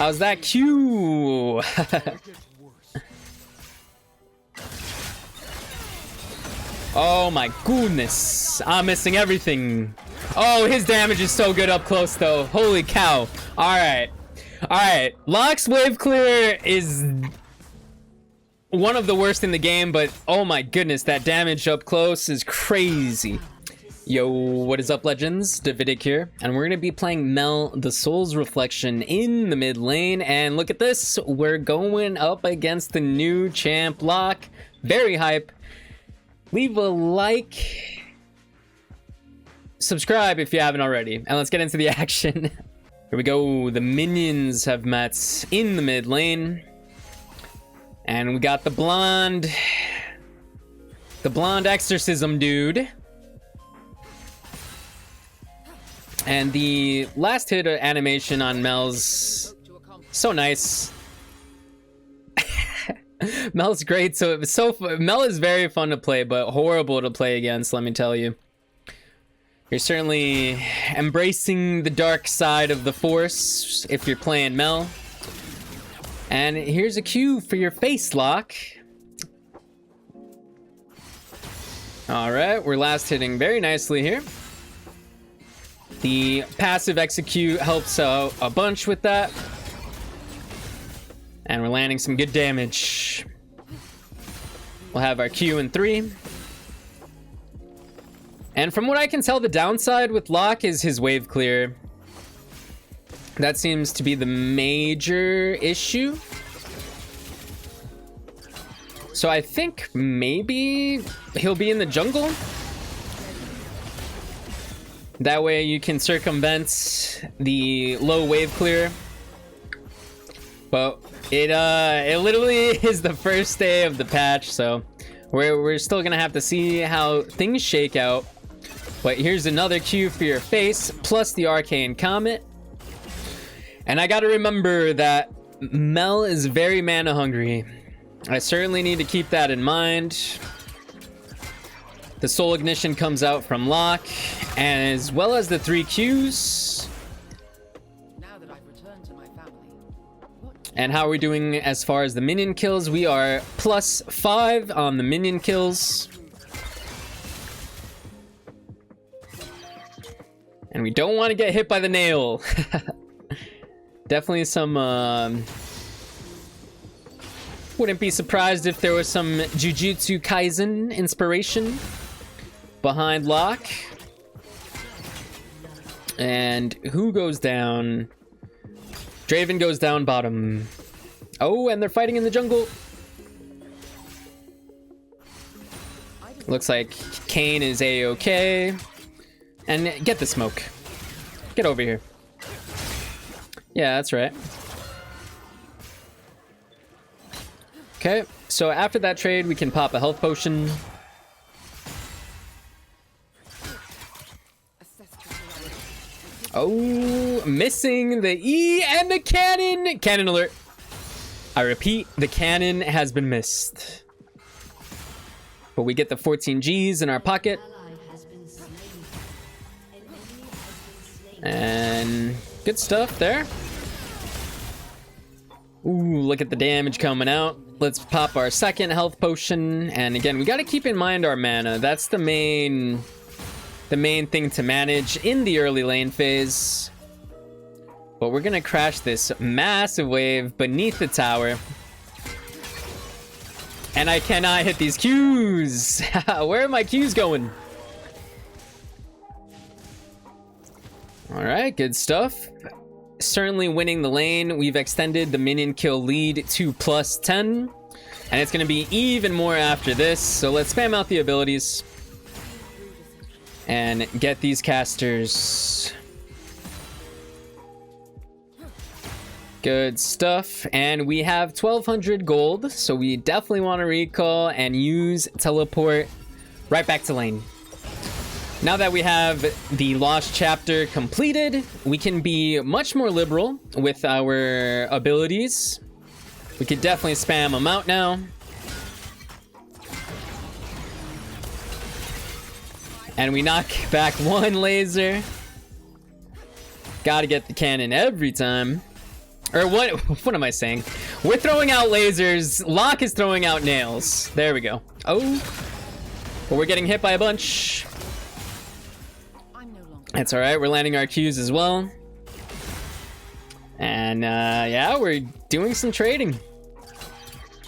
How's that Q? Oh my goodness. I'm missing everything. Oh, his damage is so good up close though. Holy cow. Alright. Alright. Locke's wave clear is one of the worst in the game, but oh my goodness, that damage up close is crazy. Yo, what is up, legends? Davidic here, and we're gonna be playing MEL, the Soul's Reflection, in the mid lane. And look at this, we're going up against the new champ Locke. Very hype. Leave a like, subscribe if you haven't already, and let's get into the action. Here we go. The minions have met in the mid lane, and we got the blonde exorcism dude. And the last hit animation on Mel's so nice. Mel's great. So it was so Mel is very fun to play, but horrible to play against, let me tell you. You're certainly embracing the dark side of the force if you're playing Mel. And here's a cue for your face, Locke. All right, we're last hitting very nicely here. The passive execute helps out a bunch with that. And we're landing some good damage. We'll have our Q in 3. And from what I can tell, the downside with Locke is his wave clear. That seems to be the major issue. So I think maybe he'll be in the jungle. That way you can circumvent the low wave clear. But it literally is the first day of the patch, so we're still gonna have to see how things shake out. But here's another cue for your face, plus the arcane comet. And I gotta remember that Mel is very mana hungry. I certainly need to keep that in mind. The soul ignition comes out from Locke, as well as the 3 Qs. Now that I've returned to my family. And how are we doing as far as the minion kills? We are +5 on the minion kills. And we don't want to get hit by the nail. Definitely some wouldn't be surprised if there was some Jujutsu Kaisen inspiration behind Locke. And who goes down? Draven goes down bottom. Oh, and they're fighting in the jungle. Looks like Kane is a-okay. And get the smoke. Get over here. Yeah, that's right. Okay, so after that trade, we can pop a health potion. Oh, missing the E and the cannon! Cannon alert. I repeat, the cannon has been missed. But we get the 14 Gs in our pocket. And good stuff there. Ooh, look at the damage coming out. Let's pop our second health potion. And again, we got to keep in mind our mana. That's the main thing to manage in the early lane phase. But we're gonna crash this massive wave beneath the tower. And I cannot hit these Qs. Where are my Qs going? All right, good stuff. Certainly winning the lane. We've extended the minion kill lead to +10. And it's gonna be even more after this. So let's spam out the abilities and get these casters. Good stuff. And we have 1200 gold, so we definitely want to recall and use teleport right back to lane. Now that we have the Lost Chapter completed, we can be much more liberal with our abilities. We could definitely spam them out now. And we knock back one laser. Gotta get the cannon every time. Or what? What am I saying? We're throwing out lasers. Locke is throwing out nails. There we go. Oh. But we're getting hit by a bunch. That's alright. We're landing our Qs as well. And yeah, we're doing some trading.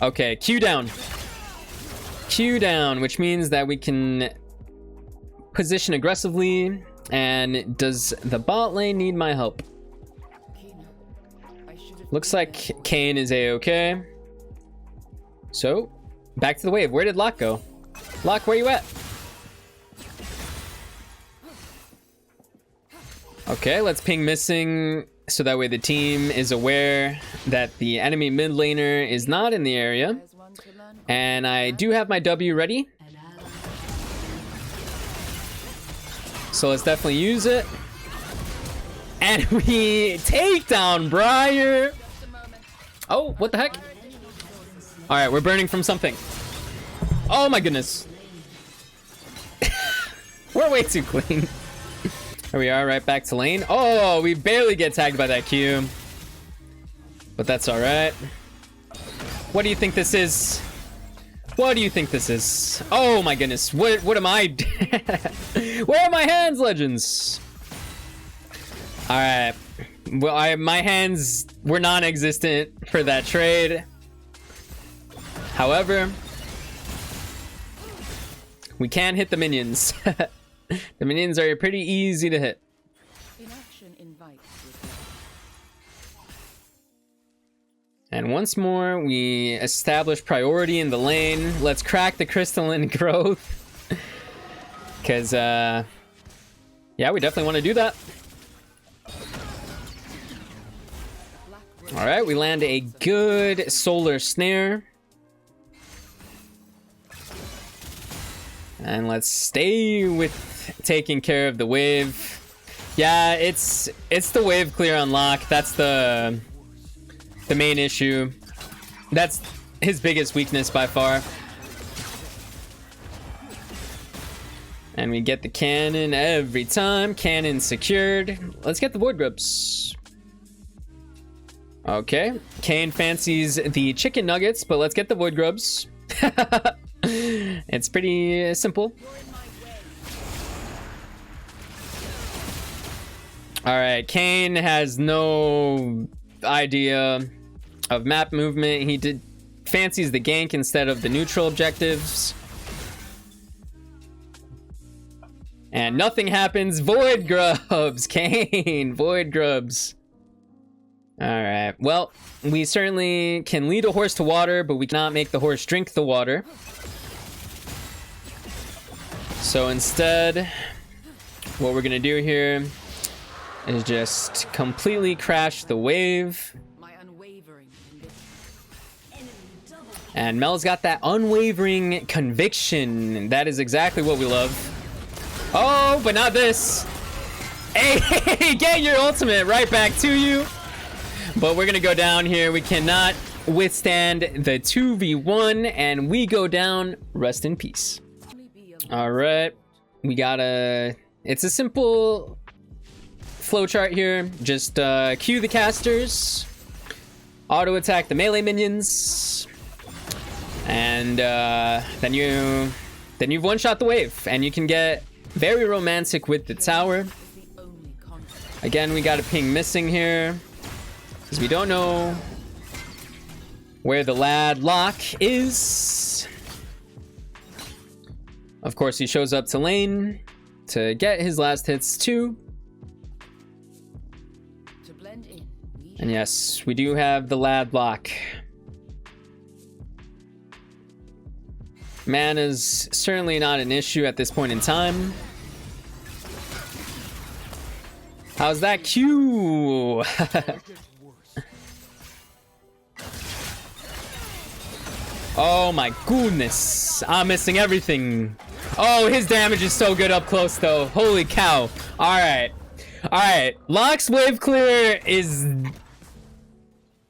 Okay, Q down. Q down, which means that we can position aggressively. And does the bot lane need my help? Looks like Kayn is a-okay. So, back to the wave. Where did Locke go? Locke, where you at? Okay, let's ping missing so that way the team is aware that the enemy mid laner is not in the area. And I do have my W ready. So let's definitely use it. And we take down Briar. Oh, what the heck? All right, we're burning from something. Oh my goodness. We're way too clean. Here we are, right back to lane. Oh, we barely get tagged by that Q. But that's all right. What do you think this is? What do you think this is? Oh my goodness. What am I? Where are my hands, legends? All right. Well, my hands were non-existent for that trade. However, we can hit the minions. The minions are pretty easy to hit. And once more, we establish priority in the lane. Let's crack the crystalline growth. Because, yeah, we definitely want to do that. All right, we land a good solar snare. And let's stay with taking care of the wave. Yeah, it's the wave clear unlock. That's the main issue. That's his biggest weakness by far. And we get the cannon every time. Cannon secured. Let's get the void grubs. Okay. Kayn fancies the chicken nuggets, but let's get the void grubs. It's pretty simple. All right, Kayn has no idea of map movement. He fancies the gank instead of the neutral objectives. And nothing happens. Void grubs. Kayn, void grubs. All right. Well, we certainly can lead a horse to water, but we cannot make the horse drink the water. So instead, what we're going to do here is just completely crash the wave. And Mel's got that unwavering conviction. That is exactly what we love. Oh, but not this. Hey, get your ultimate right back to you. But we're going to go down here. We cannot withstand the 2v1, and we go down. Rest in peace. All right. We got it's a simple flowchart here. Just Q the casters, auto attack the melee minions, and then you've one shot the wave, and you can get very romantic with the tower. Again, we got a ping missing here because we don't know where the lad Locke is. Of course, he shows up to lane to get his last hits too. And yes, we do have the lad Locke. Man is certainly not an issue at this point in time. How's that Q? Oh my goodness. I'm missing everything. Oh, his damage is so good up close though. Holy cow. Alright. Alright. Locke's wave clear is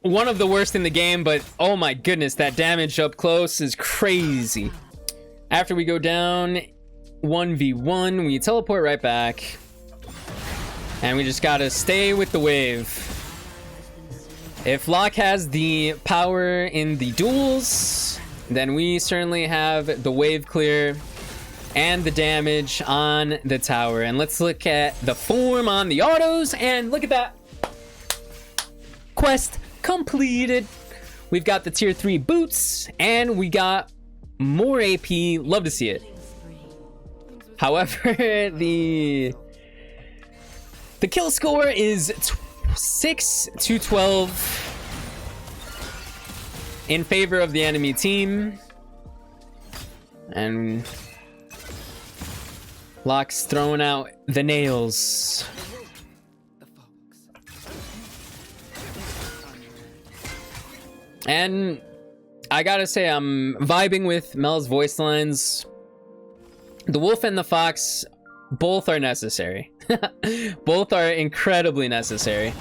one of the worst in the game, but oh my goodness, that damage up close is crazy. After we go down 1v1, we teleport right back. And we just gotta stay with the wave. If Locke has the power in the duels, then we certainly have the wave clear and the damage on the tower. And let's look at the form on the autos, and look at that. Quest completed. We've got the tier 3 boots, and we got more AP. Love to see it. However, the kill score is 6 to 12 in favor of the enemy team. And Locke's throwing out the nails. And I gotta say, I'm vibing with MEL's voice lines. The wolf and the fox, both are necessary. Both are incredibly necessary.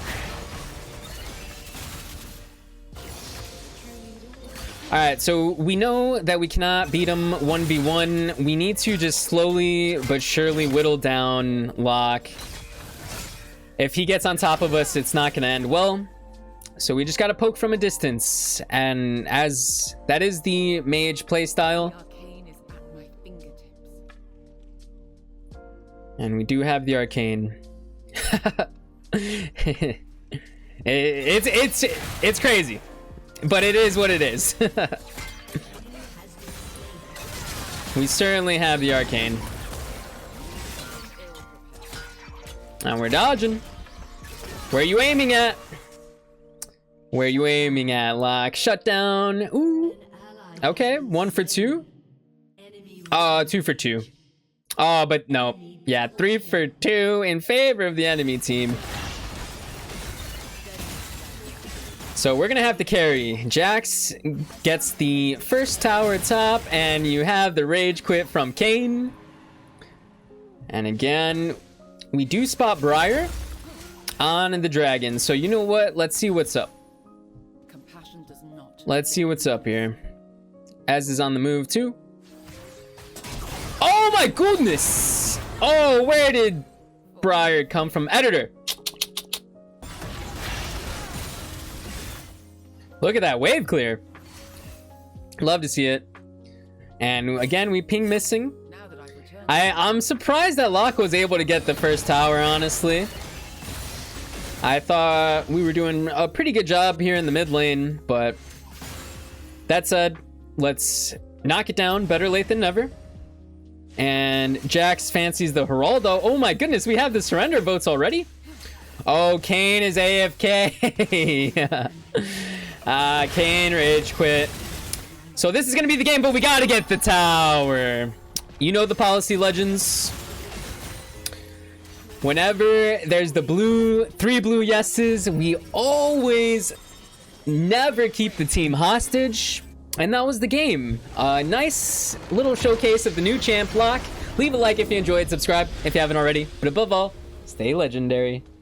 Alright, so we know that we cannot beat him 1v1. We need to just slowly but surely whittle down Locke. If he gets on top of us, it's not gonna end well. So we just gotta poke from a distance, and as that is the mage playstyle. Arcane is at my fingertips. And we do have the arcane. It's crazy, but it is what it is. We certainly have the arcane. And we're dodging. Where are you aiming at? Where are you aiming at, Locke? Shut down. Ooh. Okay, 1 for 2. 2 for 2. Oh, but no. Yeah, 3 for 2 in favor of the enemy team. So we're gonna have to carry. Jax gets the first tower top, and you have the rage quit from Kayn. And again, we do spot Briar on the dragon. So you know what? Let's see what's up. Compassion does not. Let's see what's up here. Ez is on the move too. Oh my goodness! Oh, where did Briar come from? Editor! Look at that wave clear. Love to see it. And again, we ping missing. Now that I've returned, I'm surprised that Locke was able to get the first tower, honestly. I thought we were doing a pretty good job here in the mid lane, but that said, let's knock it down. Better late than never. And Jax fancies the Geraldo. Oh my goodness, we have the surrender votes already. Oh, Kayn is AFK. Kayn rage quit. So this is gonna be the game, but we gotta get the tower. You know the policy, legends. Whenever there's the blue, 3 blue yeses, we always never keep the team hostage. And that was the game. Nice little showcase of the new champ Locke. Leave a like if you enjoyed, subscribe if you haven't already. But above all, stay legendary.